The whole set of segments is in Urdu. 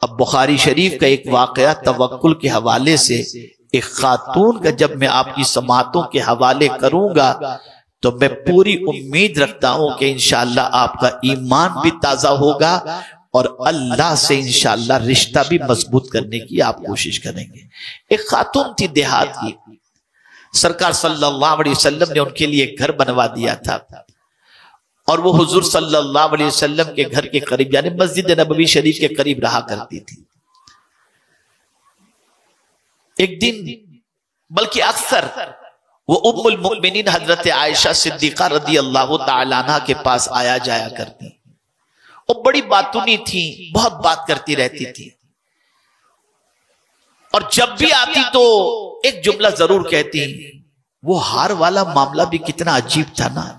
اب بخاری شریف کا ایک واقعہ توکل کے حوالے سے ایک خاتون کا جب میں آپ کی سماعتوں کے حوالے کروں گا تو میں پوری امید رکھتا ہوں کہ انشاءاللہ آپ کا ایمان بھی تازہ ہوگا اور اللہ سے انشاءاللہ رشتہ بھی مضبوط کرنے کی آپ کوشش کریں گے۔ ایک خاتون تھی دیہات کی، سرکار صلی اللہ علیہ وسلم نے ان کے لیے گھر بنوا دیا تھا، اور وہ حضور صلی اللہ علیہ وسلم کے گھر کے قریب یعنی مسجد نبوی شریف کے قریب رہا کرتی تھی۔ ایک دن بلکہ اکثر وہ ام المؤمنین حضرت عائشہ صدیقہ رضی اللہ تعالیٰ عنہ کے پاس آیا جایا کرتی، وہ بڑی باتونی تھی، بہت بات کرتی رہتی تھی، اور جب بھی آتی تو ایک جملہ ضرور کہتی، وہ ہار والا معاملہ بھی کتنا عجیب تھا نا،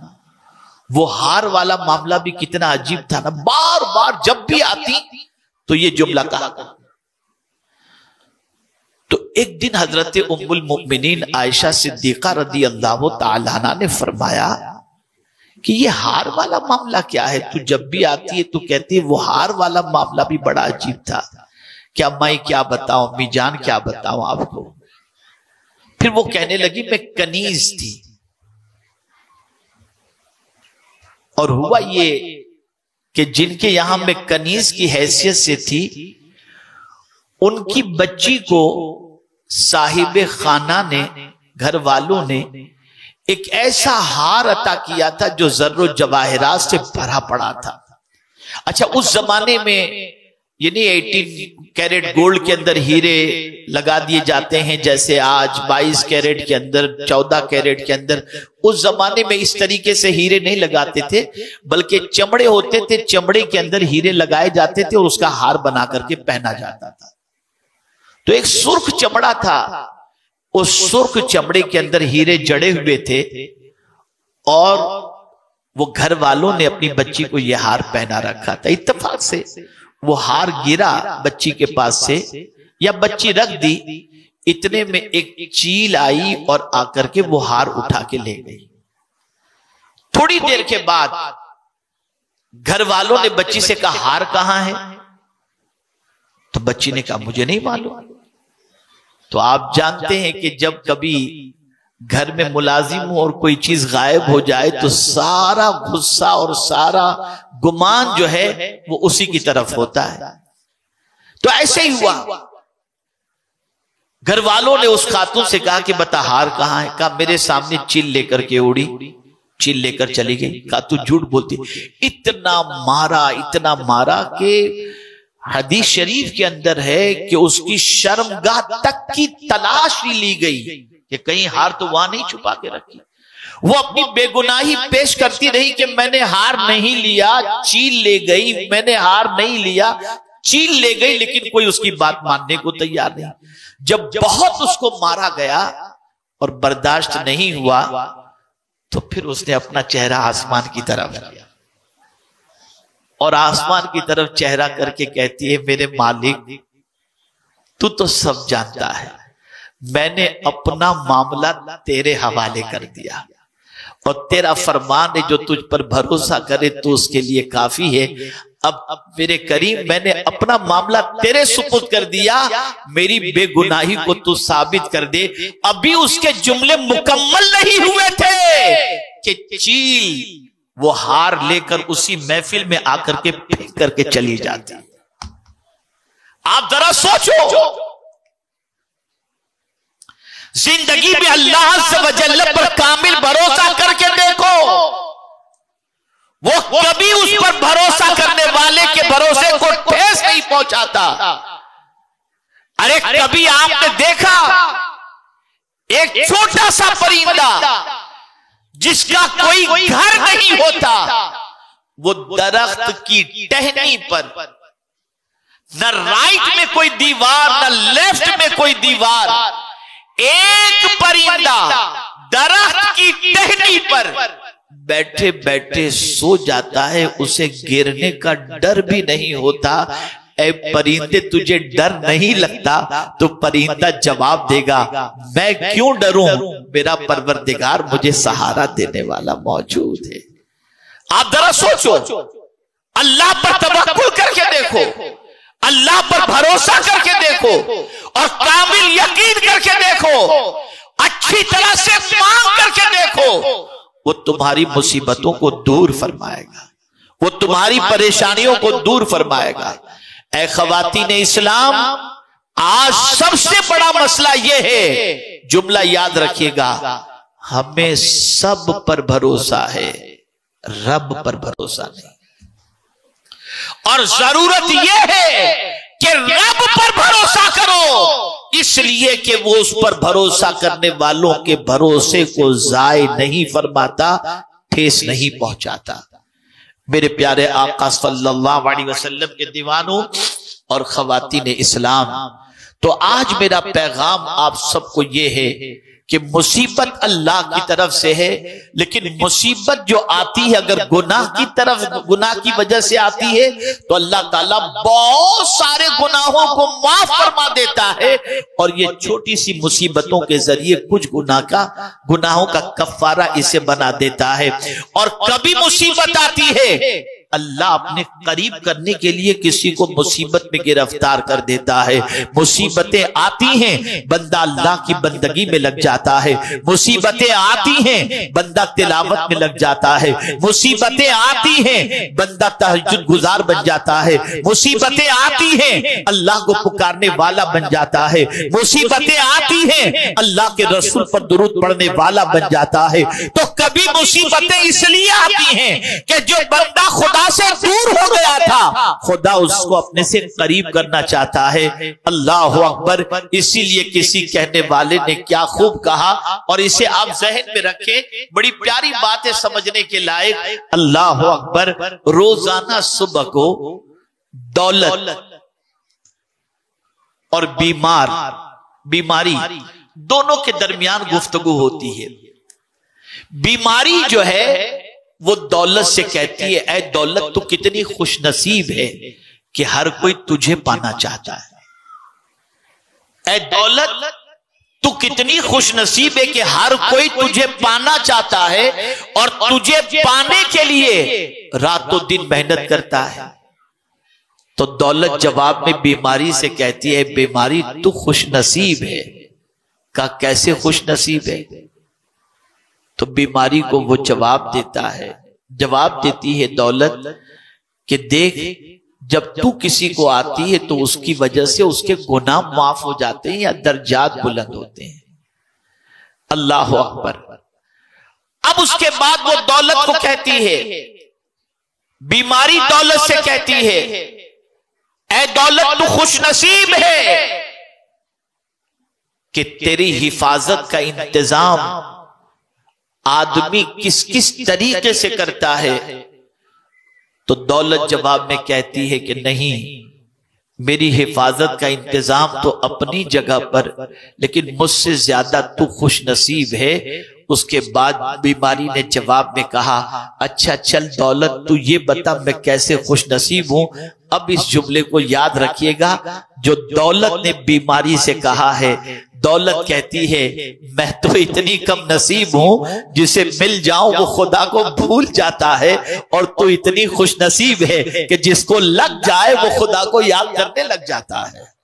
وہ ہار والا معاملہ بھی کتنا عجیب تھا نا، بار بار جب بھی آتی تو یہ جملہ کہا۔ تو ایک دن حضرت ام المؤمنین عائشہ صدیقہ رضی اللہ تعالیٰ عنہ نے فرمایا کہ یہ ہار والا معاملہ کیا ہے؟ تو جب بھی آتی ہے تو کہتی ہے وہ ہار والا معاملہ بھی بڑا عجیب تھا، کیا میں کیا بتاؤں امی جان، کیا بتاؤں آپ کو؟ پھر وہ کہنے لگی میں کنیز تھی، اور ہوا یہ کہ جن کے یہاں میں کنیز کی حیثیت سے تھی ان کی بچی کو صاحب خانہ نے، گھر والوں نے ایک ایسا ہار عطا کیا تھا جو زر و جواہرات سے بھرا پڑا تھا۔ اچھا اس زمانے میں یعنی 18 کیرٹ گولڈ کے اندر ہیرے لگا دیے جاتے ہیں جیسے آج 22 کیرٹ کے اندر، 14 کیرٹ کے اندر، اس زمانے میں اس طریقے سے ہیرے نہیں لگاتے تھے، بلکہ چمڑے ہوتے تھے، چمڑے کے اندر ہیرے لگائے جاتے تھے اور اس کا ہار بنا کر کے پہنا جاتا تھا۔ تو ایک سرخ چمڑا تھا، اس سرخ چمڑے کے اندر ہیرے جڑے ہوئے تھے، اور وہ گھر والوں نے اپنی بچی کو یہ ہار پہنا رکھا تھا۔ اتفاق سے وہ ہار گرا بچی کے پاس سے، یا بچی رکھ دی، اتنے میں ایک چیل آئی اور آ کر کے وہ ہار اٹھا کے لے گئی۔ تھوڑی دیر کے بعد گھر والوں نے بچی سے کہا ہار کہاں ہے؟ تو بچی نے کہا مجھے نہیں معلوم۔ تو آپ جانتے ہیں کہ جب کبھی گھر میں ملازم ہو اور کوئی چیز غائب ہو جائے تو سارا غصہ اور سارا گمان جو ہے وہ اسی کی طرف ہوتا ہے۔ تو ایسے ہی ہوا، گھر والوں نے اس خاتون سے کہا کہ بتا ہار کہاں ہے؟ کہا میرے سامنے چیل لے کر کے اڑی، چیل لے کر چلی گئی۔ کہا تو جھوٹ بولتی۔ اتنا مارا کہ حدیث شریف کے اندر ہے کہ اس کی شرمگاہ تک کی تلاش لی گئی کہ کہیں ہار تو وہاں نہیں چھپا کے رکھی۔ وہ اپنی بے گناہی پیش کرتی رہی کہ میں نے ہار نہیں لیا، چیل لے گئی، میں نے ہار نہیں لیا، چیل لے گئی، لیکن کوئی اس کی بات ماننے کو تیار نہیں۔ جب بہت اس کو مارا گیا اور برداشت نہیں ہوا تو پھر اس نے اپنا چہرہ آسمان کی طرف کیا، اور آسمان کی طرف چہرہ کر کے کہتی ہے میرے مالک تو سب جانتا ہے، میں نے اپنا معاملہ تیرے حوالے کر دیا، اور تیرا فرمان ہے جو تجھ پر بھروسہ کرے تو اس کے لیے کافی ہے۔ اب میرے کریم میں نے اپنا معاملہ تیرے سپرد کر دیا، میری بے گناہی کو تو ثابت کر دے۔ ابھی اس کے جملے مکمل نہیں ہوئے تھے کہ چیل وہ ہار لے کر اسی محفل میں آ کر کے پھینک کر کے چلی جاتی۔ آپ ذرا سوچو، زندگی میں اللہ عز و جل پر کامل بھروسہ کر کے دیکھو، وہ کبھی اس پر بھروسہ کرنے والے کے بھروسے کو ٹھیس نہیں پہنچاتا۔ ارے کبھی آپ نے دیکھا ایک چھوٹا سا پرندہ جس کا کوئی گھر نہیں ہوتا، وہ درخت کی ٹہنی پر، نہ رائٹ میں کوئی دیوار نہ لیفٹ میں کوئی دیوار، ایک پرندہ درخت کی ٹہنی پر بیٹھے بیٹھے سو جاتا ہے، اسے گرنے کا ڈر بھی نہیں ہوتا۔ اے پرندے تجھے ڈر نہیں لگتا؟ تو پرندہ جواب دے گا میں کیوں ڈروں، میرا پروردگار مجھے سہارا دینے والا موجود ہے۔ آپ ذرا سوچو، اللہ پر توکل کر کے دیکھو، اللہ پر بھروسہ کر کے دیکھو اور کامل یقین کر کے دیکھو، اچھی طرح سے مانگ کر کے دیکھو، وہ تمہاری مصیبتوں کو دور فرمائے گا، وہ تمہاری پریشانیوں کو دور فرمائے گا۔ اے خواتین اسلام، آج سب سے بڑا مسئلہ یہ ہے، جملہ یاد رکھیے گا، ہمیں سب پر بھروسہ ہے، رب پر بھروسہ نہیں، اور ضرورت یہ ہے کہ رب پر بھروسہ کرو، اس لیے کہ وہ اس پر بھروسہ کرنے والوں کے بھروسے کو ضائع نہیں فرماتا، ٹھیس نہیں پہنچاتا۔ میرے پیارے آقا صلی اللہ علیہ وسلم کے دیوانوں اور خواتین اسلام، تو آج میرا پیغام آپ سب کو یہ ہے کہ مصیبت اللہ کی طرف سے ہے، لیکن مصیبت جو آتی ہے اگر گناہ کی وجہ سے آتی ہے تو اللہ تعالیٰ بہت سارے گناہوں کو معاف فرما دیتا ہے، اور یہ چھوٹی سی مصیبتوں کے ذریعے کچھ گناہوں کا کفارہ اسے بنا دیتا ہے۔ اور کبھی مصیبت آتی ہے، اللہ اپنے قریب کرنے کے لیے کسی کو مصیبت میں گرفتار کر دیتا ہے۔ مصیبتیں آتی ہیں، بندہ اللہ کی بندگی میں لگ جاتا ہے، مصیبتیں آتی ہیں، بندہ تلاوت میں لگ جاتا ہے، مصیبتیں آتی ہیں، بندہ تہجد گزار بن جاتا ہے، مصیبتیں آتی ہیں، اللہ کو پکارنے والا بن جاتا ہے، مصیبتیں آتی ہیں، اللہ کے رسول پر درود پڑھنے والا بن جاتا ہے۔ تو کبھی مصیبتیں اس لیے آتی ہیں کہ جو بندہ خدا سے دور ہو گیا تھا، خدا اس کو اپنے سے قریب کرنا چاہتا ہے۔ اللہ اکبر۔ اسی لیے کسی کہنے والے نے کیا خوب کہا، اور اسے آپ ذہن میں رکھیں، بڑی پیاری بات ہے سمجھنے کے لائق۔ اللہ اکبر۔ روزانہ صبح کو دولت اور بیماری دونوں کے درمیان گفتگو ہوتی ہے۔ بیماری جو ہے وہ دولت سے کہتی ہے، اے دولت تو کتنی خوش نصیب ہے کہ ہر کوئی تجھے پانا چاہتا ہے۔ اے دولت تو کتنی خوش نصیب ہے کہ ہر کوئی تجھے پانا چاہتا ہے، اور تجھے پانے کے لیے رات و دن محنت کرتا ہے۔ تو دولت جواب میں بیماری سے کہتی ہے، بیماری تو خوش نصیب ہے۔ کہا کیسے خوش نصیب ہے؟ تو بیماری کو وہ جواب دیتی ہے دولت کہ دیکھ، جب تو کسی کو آتی ہے تو اس کی وجہ سے اس کے گناہ معاف ہو جاتے ہیں یا درجات بلند ہوتے ہیں۔ اللہ اکبر۔ اب اس کے بعد وہ دولت کو کہتی ہے، بیماری دولت سے کہتی ہے، اے دولت تو خوش نصیب ہے کہ تیری حفاظت کا انتظام آدمی کس طریقے سے کرتا ہے۔ تو دولت جواب میں کہتی ہے کہ نہیں، میری حفاظت کا انتظام تو اپنی جگہ پر، لیکن مجھ سے زیادہ تو خوش نصیب ہے۔ اس کے بعد بیماری نے جواب میں کہا، اچھا چل دولت تو یہ بتا میں کیسے خوش نصیب ہوں۔ اب اس جملے کو یاد رکھیے گا جو دولت نے بیماری سے کہا ہے۔ دولت کہتی ہے میں تو اتنی کم نصیب ہوں، جسے مل جاؤں وہ خدا کو بھول جاتا ہے، اور تو اتنی خوش نصیب ہے کہ جس کو لگ جائے وہ خدا کو یاد کرنے لگ جاتا ہے۔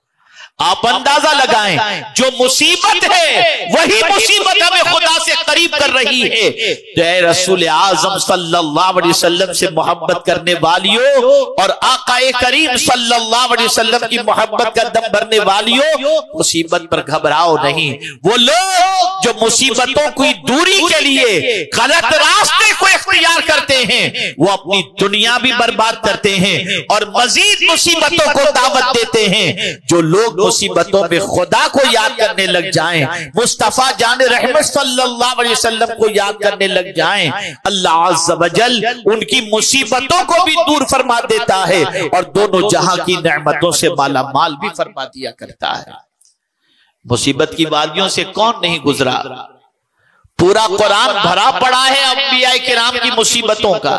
آپ اندازہ لگائیں، جو مصیبت ہے وہی مصیبت ہمیں خدا سے قریب کر رہی ہے۔ تو اے رسول اعظم صلی اللہ علیہ وسلم سے محبت کرنے والیوں اور آقا کریم صلی اللہ علیہ وسلم کی محبت کا دم بھرنے والیوں، مصیبت پر گھبراؤ نہیں۔ وہ لوگ جو مصیبتوں کی دوری کے لیے غلط راستے کو اختیار کرتے ہیں، وہ اپنی دنیا بھی برباد کرتے ہیں اور مزید مصیبتوں کو دعوت دیتے ہیں۔ جو لوگ مصیبتوں میں خدا کو یاد کرنے لگ جائیں، مصطفیٰ جان رحمت صلی اللہ علیہ وسلم کو یاد کرنے لگ جائیں، اللہ عز و جل ان کی مصیبتوں کو بھی دور فرما دیتا ہے اور دونوں جہاں کی نعمتوں سے مالا مال بھی فرما دیا کرتا ہے۔ مصیبت کی وادیوں سے کون نہیں گزرا؟ پورا قرآن بھرا پڑا ہے انبیاء کرام کی مصیبتوں کا۔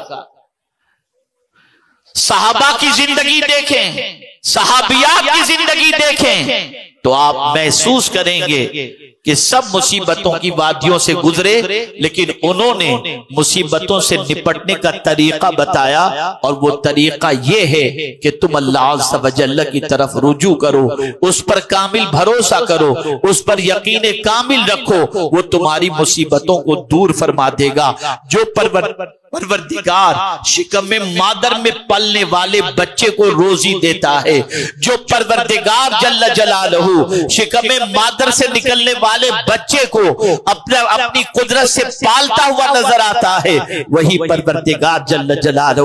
صحابہ کی زندگی دیکھیں، صحابیات کی زندگی دیکھیں، تو آپ محسوس کریں گے کہ سب مصیبتوں کی وادیوں سے گزرے، لیکن انہوں نے مصیبتوں سے نپٹنے کا طریقہ بتایا، اور وہ طریقہ یہ ہے کہ تم اللہ عز و جل کی طرف رجوع کرو، اس پر کامل بھروسہ کرو، اس پر یقین کامل رکھو، وہ تمہاری مصیبتوں کو دور فرما دے گا۔ جو پروردگار شکم مادر میں پلنے والے بچے کو روزی دیتا ہے، جو پروردگار جل جلالہ شکم مادر سے نکلنے والے بچے کو اپنی قدرت سے پالتا ہوا نظر آتا ہے، وہی پروردگار جل جلالہ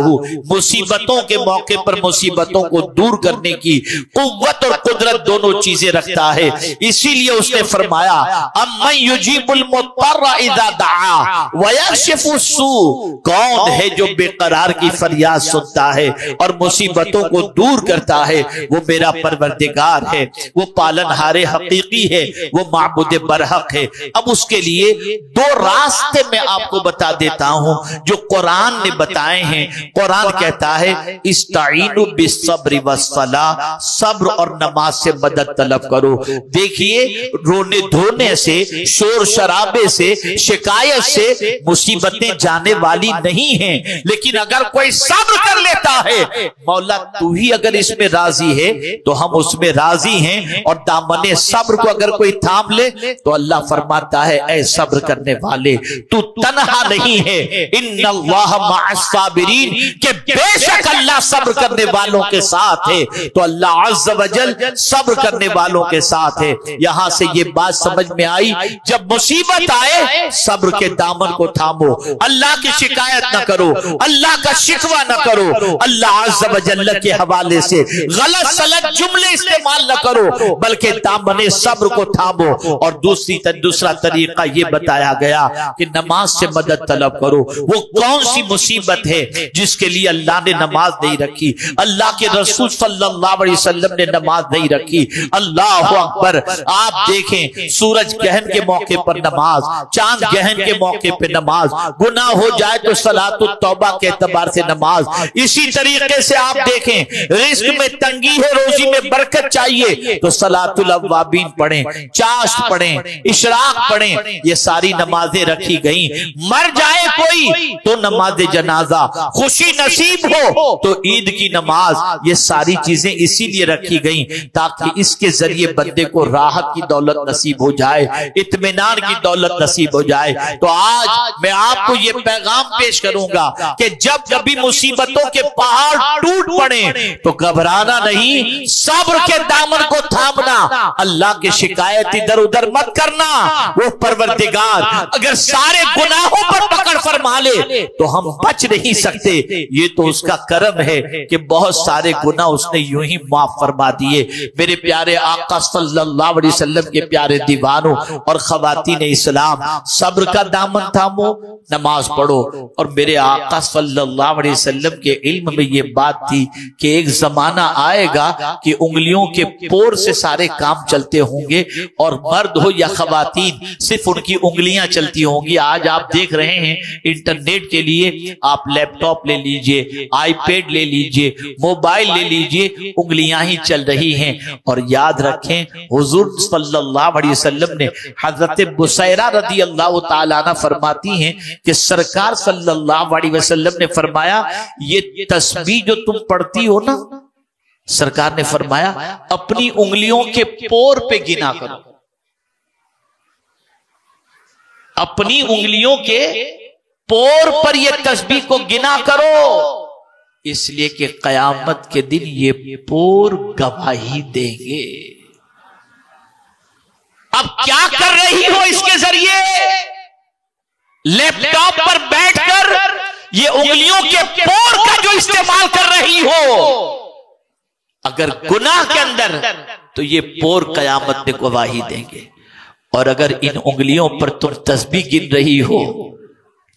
مصیبتوں کے موقع پر مصیبتوں کو دور کرنے کی قوت اور قدرت دونوں چیزیں رکھتا ہے۔ اسی لیے اس نے فرمایا امن یجیب المضطر اذا دعا ویکشف السوء، کون ہے جو بے قرار کی فریاد سنتا ہے اور مصیبتوں کو دور کرتا ہے؟ وہ میرا پروردگار ہے، وہ پالنہار حقیقی ہے، وہ معبود برحق ہے۔ اب اس کے لیے دو راستے میں آپ کو بتا دیتا ہوں جو قرآن نے بتائے ہیں۔ قرآن کہتا ہے استعینوا بالصبر والصلاۃ، صبر اور نماز سے مدد طلب کرو۔ دیکھیے رونے دھونے سے، شور شرابے سے، شکایت سے مصیبتیں جانے والی نہیں ہیں، لیکن اگر کوئی صبر کر لیتا ہے، مولا تو ہی اگر اس میں راضی ہے تو ہم اس میں راضی ہیں، اور دامن صبر کو اگر کوئی تھام لے تو اللہ فرماتا ہے اے صبر کرنے والے تو تنہا نہیں ہے، ان اللہ مع الصابرین، کہ بے شک اللہ صبر کرنے والوں کے ساتھ ہے۔ تو اللہ عز و جل صبر کرنے والوں کے ساتھ ہے۔ یہاں سے یہ بات سمجھ میں آئی، جب مصیبت آئے صبر کے دامن کو تھامو، اللہ کی شکایت نہ کرو، اللہ کا شکوہ نہ کرو، اللہ عز و جل کے حوالے سے غلط سلط جملے استعمال نہ کرو، بلکہ دامن صبر کو تھامو۔ اور دوسرا طریقہ یہ بتایا گیا کہ نماز سے مدد طلب کرو۔ وہ کون سی مصیبت ہے جس کے لیے اللہ نے نماز نہیں رکھی؟ اللہ کے رسول صلی اللہ علیہ وسلم نے نماز نہیں رکھی۔ اللہ اکبر! آپ دیکھیں سورج گہن کے موقع پر نماز، چاند گہن کے موقع پہ نماز، گناہ ہو جائے تو صلاۃ التوبہ کے اعتبار سے نماز۔ اسی طریقے سے آپ دیکھیں رزق میں تنگی ہے، روزی میں برکت چاہیے تو صلاۃ الاوابین پڑھیں، چاشت پڑھیں، اشراق پڑھیں، یہ ساری نمازیں رکھی گئیں۔ مر جائے کوئی تو نماز جنازہ، خوشی نصیب ہو تو عید کی نماز، یہ ساری چیزیں اسی لیے رکھی گئیں تاکہ اس کے ذریعے بندے کو راحت کی دولت نصیب ہو جائے، اطمینان کی دولت نصیب ہو جائے۔ تو آج میں آپ کو یہ پیغام پیش کروں گا کہ جب کبھی مصیبتوں کے پہاڑ ٹوٹ پڑیں تو گھبرانا نہیں، صبر کے دامن کو تھامنا، اللہ کی شکایت ادھر ادھر مت کرنا۔ وہ پروردگار اگر سارے گناہوں پر پکڑ فرما لے تو ہم بچ نہیں سکتے، یہ تو اس کا کرم ہے کہ بہت سارے گناہ اس نے یوں ہی معاف فرما دیے۔ میرے پیارے آقا صلی اللہ علیہ وسلم کے پیارے دیوانوں اور خواتین اسلام، صبر کا دامن تھامو، نماز پڑھو۔ اور میرے آقا صلی اللہ علیہ وسلم کے علم میں یہ بات تھی کہ ایک زمانہ آئے گا کہ انگلیوں کے پور سے سارے کام چلتے ہوں گے، اور مرد ہو یا خواتین صرف ان کی انگلیاں چلتی ہوں گی۔ آج آپ دیکھ رہے ہیں انٹرنیٹ کے لیے آپ لیپ ٹاپ لے لیجئے، آئی پیڈ لے لیجئے، موبائل لے لیجئے، انگلیاں ہی چل رہی ہیں۔ اور یاد رکھیں حضور صلی اللہ علیہ وسلم نے، حضرت بصیرہ رضی اللہ تعالیٰ عنہ فرماتی ہیں کہ سرکار صلی اللہ علیہ وسلم نے فرمایا یہ تسبیح جو تم پڑھتی ہو نا، سرکار نے فرمایا اپنی انگلیوں کے پور پہ گنا کرو، اپنی انگلیوں کے پور پر یہ تسبیح کو گنا کرو، اس لیے کہ قیامت کے دن یہ پور گواہی دیں گے۔ اب کیا کر رہی ہو اس کے ذریعے؟ لیپ ٹاپ پر بیٹھ کر یہ انگلیوں کے پور کا جو استعمال کر رہی ہو، اگر گناہ کے اندر تو یہ پور قیامت میں گواہی دیں گے۔ اور اگر ان انگلیوں پر تم تسبیح گن رہی ہو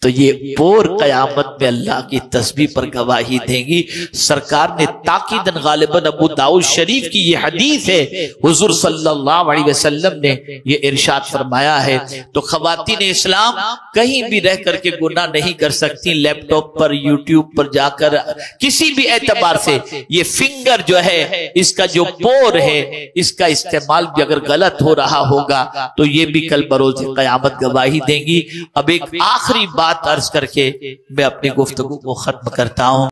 تو یہ پور قیامت میں اللہ کی تسبیح پر گواہی دیں گی۔ سرکار نے تاکیدن غالباً ابو داؤد شریف کی یہ حدیث ہے، حضور صلی اللہ علیہ وسلم نے یہ ارشاد فرمایا ہے۔ تو خواتین اسلام کہیں بھی رہ کر کے گناہ نہیں کر سکتی، لیپ ٹاپ پر، یوٹیوب پر جا کر، کسی بھی اعتبار سے یہ فنگر جو ہے، اس کا جو پور ہے، اس کا استعمال بھی اگر غلط ہو رہا ہوگا تو یہ بھی کل بروز قیامت گواہی دیں گی۔ اب ایک آخری بات عرض کر کے میں اپنی گفتگو کو ختم کرتا ہوں۔